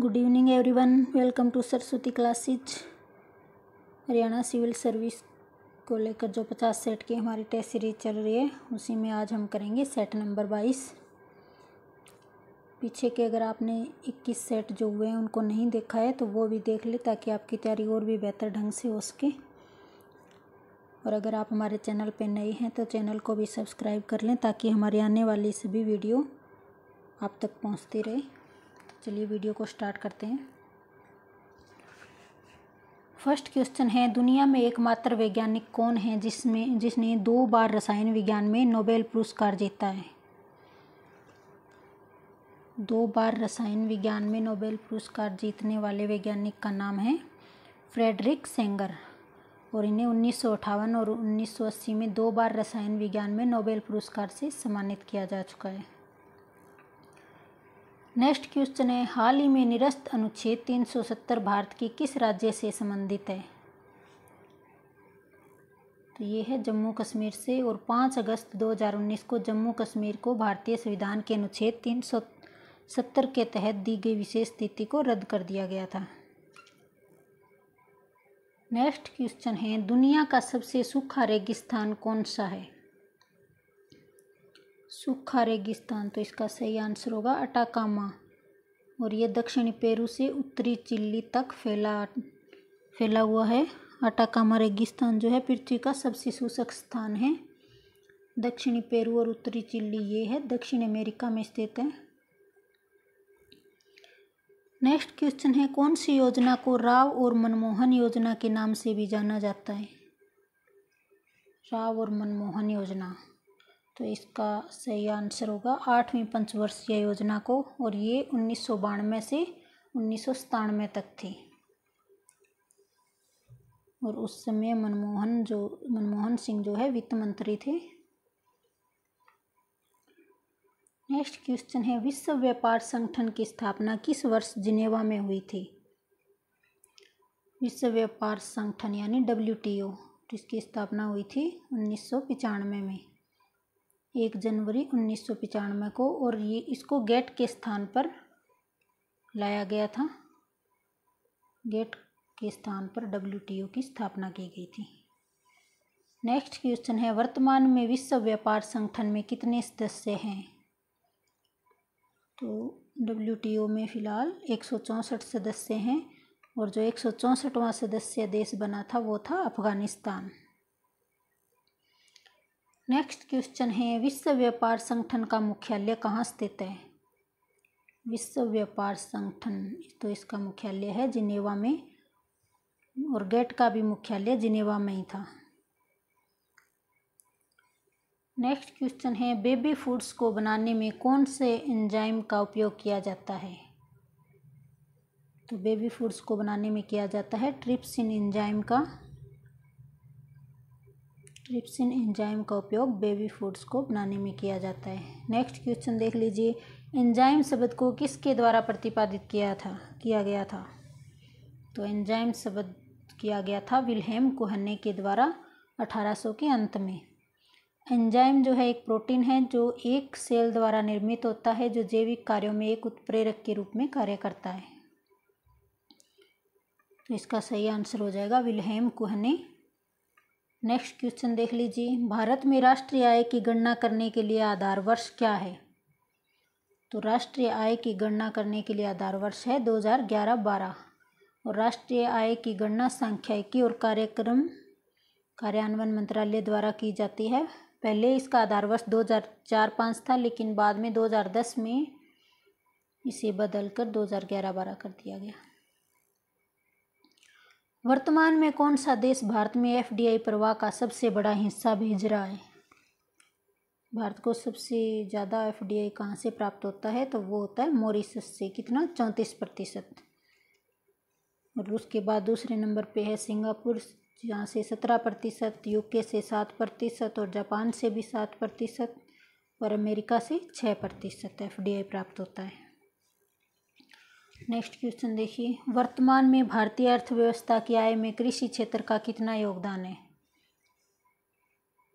Good evening everyone, welcome to Saraswati classes. Haryana civil service को लेकर जो 50 सेट की हमारी टेस्ट सीरीज चल रही है, उसी में आज हम करेंगे सेट नंबर 22। पीछे के अगर आपने 21 सेट जो हुए हैं उनको नहीं देखा है तो वो भी देख ले, ताकि आपकी तैयारी और भी बेहतर ढंग से हो सके। और अगर आप हमारे चैनल पे नए हैं तो चैनल को भी सब्सक्राइब कर लें, ताकि हमारी आने वाली सभी वीडियो आप तक पहुंचती रहे। चलिए वीडियो को स्टार्ट करते हैं। फर्स्ट क्वेश्चन है, दुनिया में एकमात्र वैज्ञानिक कौन है जिसने 2 बार रसायन विज्ञान में नोबेल पुरस्कार जीता है। 2 बार रसायन विज्ञान में नोबेल पुरस्कार जीतने वाले वैज्ञानिक का नाम है फ्रेडरिक सेंगर, और इन्हें 1958 और 1980 में 2 बार रसायन विज्ञान में नोबेल पुरस्कार से सम्मानित किया जा चुका है। नेक्स्ट क्वेश्चन है, हाल ही में निरस्त अनुच्छेद 370 भारत के किस राज्य से संबंधित है। तो ये है जम्मू कश्मीर से, और 5 अगस्त 2019 को जम्मू कश्मीर को भारतीय संविधान के अनुच्छेद 370 के तहत दी गई विशेष स्थिति को रद्द कर दिया गया था। नेक्स्ट क्वेश्चन है, दुनिया का सबसे सूखा रेगिस्तान कौन सा है। सूखा रेगिस्तान, तो इसका सही आंसर होगा अटाकामा, और ये दक्षिणी पेरू से उत्तरी चिली तक फैला हुआ है। अटाकामा रेगिस्तान जो है पृथ्वी का सबसे शुष्क स्थान है। दक्षिणी पेरू और उत्तरी चिली ये है दक्षिण अमेरिका में स्थित है। नेक्स्ट क्वेश्चन है, कौन सी योजना को राव और मनमोहन योजना के नाम से भी जाना जाता है। राव और मनमोहन योजना, तो इसका सही आंसर होगा 8वीं पंचवर्षीय योजना को, और ये 1992 से 1997 तक थी, और उस समय मनमोहन सिंह जो है वित्त मंत्री थे। नेक्स्ट क्वेश्चन है, विश्व व्यापार संगठन की स्थापना किस वर्ष जिनेवा में हुई थी। विश्व व्यापार संगठन यानी WTO, जिसकी स्थापना हुई थी 1995 में, 1 जनवरी 1995 को, और ये इसको गेट के स्थान पर लाया गया था। गेट के स्थान पर WTO की स्थापना की गई थी। नेक्स्ट क्वेश्चन है, वर्तमान में विश्व व्यापार संगठन में कितने सदस्य हैं। तो WTO में फिलहाल 164 सदस्य हैं, और जो 164वां सदस्य देश बना था वो था अफगानिस्तान। नेक्स्ट क्वेश्चन है, विश्व व्यापार संगठन का मुख्यालय कहाँ स्थित है। विश्व व्यापार संगठन, तो इसका मुख्यालय है जिनेवा में, और गेट का भी मुख्यालय जिनेवा में ही था। नेक्स्ट क्वेश्चन है, बेबी फूड्स को बनाने में कौन से एंजाइम का उपयोग किया जाता है। तो बेबी फूड्स को बनाने में किया जाता है ट्रिप्सिन एंजाइम का उपयोग बेबी फूड्स को बनाने में किया जाता है। नेक्स्ट क्वेश्चन देख लीजिए, एंजाइम शब्द को किसके द्वारा प्रतिपादित किया गया था। तो एंजाइम शब्द किया गया था विल्हेम कोहने के द्वारा 1800 के अंत में। एंजाइम जो है एक प्रोटीन है जो एक सेल द्वारा निर्मित होता है, जो जैविक कार्यों में एक उत्प्रेरक के रूप में कार्य करता है। तो इसका सही आंसर हो जाएगा विल्हेम कोहने। नेक्स्ट क्वेश्चन देख लीजिए, भारत में राष्ट्रीय आय की गणना करने के लिए आधार वर्ष क्या है। तो राष्ट्रीय आय की गणना करने के लिए आधार वर्ष है 2011-12, और राष्ट्रीय आय की गणना सांख्यिकी और कार्यान्वयन मंत्रालय द्वारा की जाती है। पहले इसका आधार वर्ष 2004-05 था, लेकिन बाद में 2010 में इसे बदलकर 2011-12 कर दिया गया। वर्तमान में कौन सा देश भारत में FDI प्रवाह का सबसे बड़ा हिस्सा भेज रहा है। भारत को सबसे ज़्यादा FDI कहाँ से प्राप्त होता है, तो वो होता है मॉरिशस से। कितना, 34%। और उसके बाद दूसरे नंबर पे है सिंगापुर, जहाँ से 17%, UK से 7%, और जापान से भी 7%, और अमेरिका से 6% FDI प्राप्त होता है। नेक्स्ट क्वेश्चन देखिए, वर्तमान में भारतीय अर्थव्यवस्था की आय में कृषि क्षेत्र का कितना योगदान है।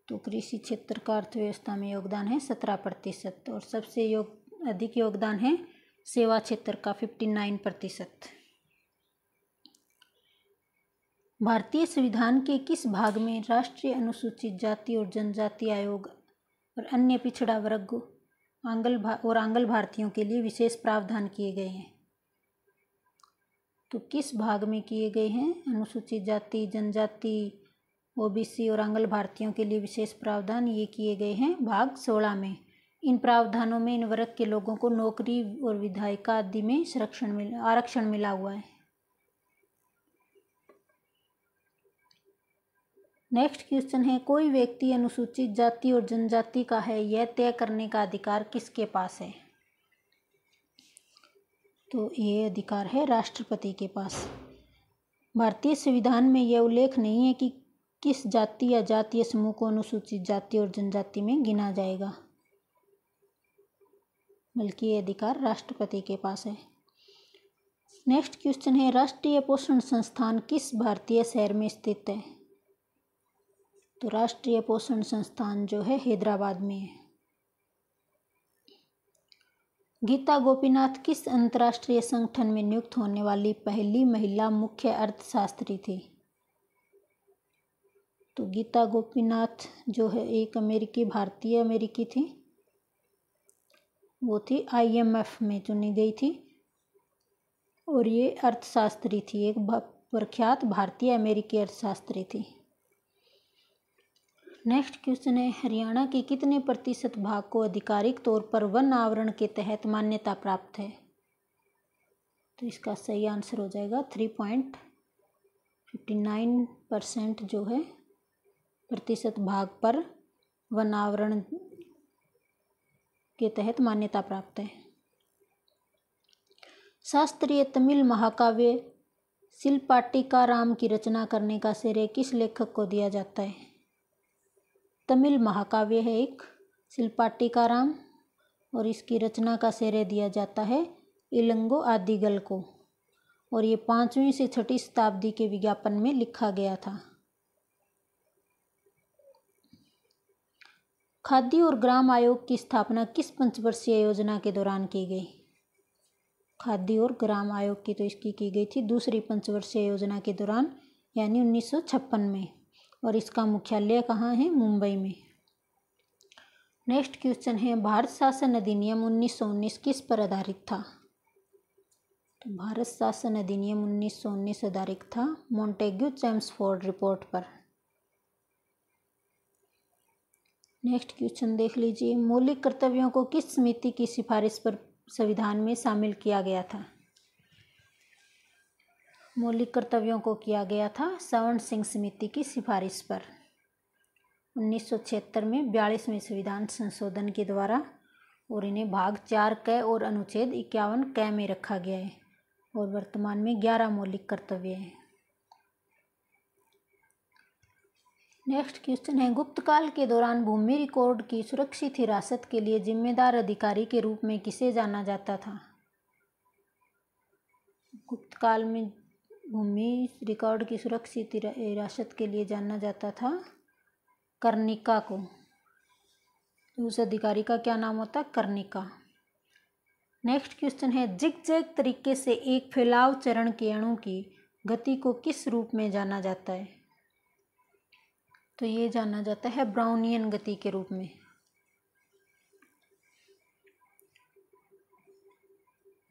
तो कृषि क्षेत्र का अर्थव्यवस्था में योगदान है 17%, और सबसे अधिक योगदान है सेवा क्षेत्र का 59%। भारतीय संविधान के किस भाग में राष्ट्रीय अनुसूचित जाति और जनजाति आयोग और अन्य पिछड़ा वर्ग आंग्ल भारतीयों के लिए विशेष प्रावधान किए गए हैं? तो किस भाग में किए गए हैं? अनुसूचित जाति, जनजाति, ओबीसी और आंग्ल भारतीयों के लिए विशेष प्रावधान ये किए गए हैं भाग 16 में। इन प्रावधानों में इन वर्ग के लोगों को नौकरी और विधायिका आदि में आरक्षण मिला हुआ है। नेक्स्ट क्वेश्चन है, कोई व्यक्ति अनुसूचित जाति और जनजाति का है, यह तय करने का अधिकार किसके पास है? तो ये अधिकार है राष्ट्रपति के पास। भारतीय संविधान में यह उल्लेख नहीं है कि किस जाति या जातीय समूह को अनुसूचित जाति और जनजाति में गिना जाएगा, बल्कि ये अधिकार राष्ट्रपति के पास है। नेक्स्ट क्वेश्चन है, राष्ट्रीय पोषण संस्थान किस भारतीय शहर में स्थित है? तो राष्ट्रीय पोषण संस्थान जो है हैदराबाद में है। गीता गोपीनाथ किस अंतर्राष्ट्रीय संगठन में नियुक्त होने वाली पहली महिला मुख्य अर्थशास्त्री थी? तो गीता गोपीनाथ जो है एक भारतीय अमेरिकी थी, वो थी IMF में चुनी गई थी और ये अर्थशास्त्री थी, एक प्रख्यात भारतीय अमेरिकी अर्थशास्त्री थी। नेक्स्ट क्वेश्चन है, हरियाणा के कितने प्रतिशत भाग को आधिकारिक तौर पर वन आवरण के तहत मान्यता प्राप्त है? तो इसका सही आंसर हो जाएगा 3.59% जो है प्रतिशत भाग पर वन आवरण के तहत मान्यता प्राप्त है। शास्त्रीय तमिल महाकाव्य शिल्पाट्टिकाराम की रचना करने का श्रेय किस लेखक को दिया जाता है? तमिल महाकाव्य है एक शिल्पाट्टिकाराम और इसकी रचना का श्रेय दिया जाता है इलंगो आदिगल को, और ये 5वीं से 6वीं शताब्दी के विज्ञापन में लिखा गया था। खाद्य और ग्राम आयोग की स्थापना किस पंचवर्षीय योजना के दौरान की गई? खाद्य और ग्राम आयोग की तो इसकी की गई थी दूसरी पंचवर्षीय योजना के दौरान, यानी 1956 में, और इसका मुख्यालय कहाँ है? मुंबई में। नेक्स्ट क्वेश्चन है, भारत शासन अधिनियम 1919 किस पर आधारित था? तो भारत शासन अधिनियम 1919 आधारित था मॉन्टेग्यू चेम्सफोर्ड रिपोर्ट पर। नेक्स्ट क्वेश्चन देख लीजिए, मौलिक कर्तव्यों को किस समिति की सिफारिश पर संविधान में शामिल किया गया था? मौलिक कर्तव्यों को किया गया था सवर्ण सिंह समिति की सिफारिश पर 1976 में 42वें संविधान संशोधन के द्वारा, और इन्हें भाग 4 क और अनुच्छेद 51 क में रखा गया है, और वर्तमान में 11 मौलिक कर्तव्य हैं। नेक्स्ट क्वेश्चन है, गुप्तकाल के दौरान भूमि रिकॉर्ड की सुरक्षित हिरासत के लिए जिम्मेदार अधिकारी के रूप में किसे जाना जाता था? गुप्तकाल में भूमि रिकॉर्ड की सुरक्षित हिरासत के लिए जाना जाता था कर्णिका को। उस अधिकारी का क्या नाम होता है? कर्णिका। नेक्स्ट क्वेश्चन है, जिगजैग तरीके से एक फैलाव चरण के अणु की गति को किस रूप में जाना जाता है? तो ये जाना जाता है ब्राउनियन गति के रूप में।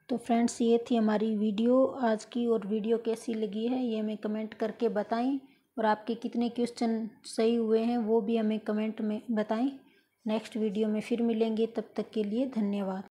तो फ्रेंड्स, ये थी हमारी वीडियो आज की, और वीडियो कैसी लगी है ये हमें कमेंट करके बताएं, और आपके कितने क्वेश्चन सही हुए हैं वो भी हमें कमेंट में बताएं। नेक्स्ट वीडियो में फिर मिलेंगे, तब तक के लिए धन्यवाद।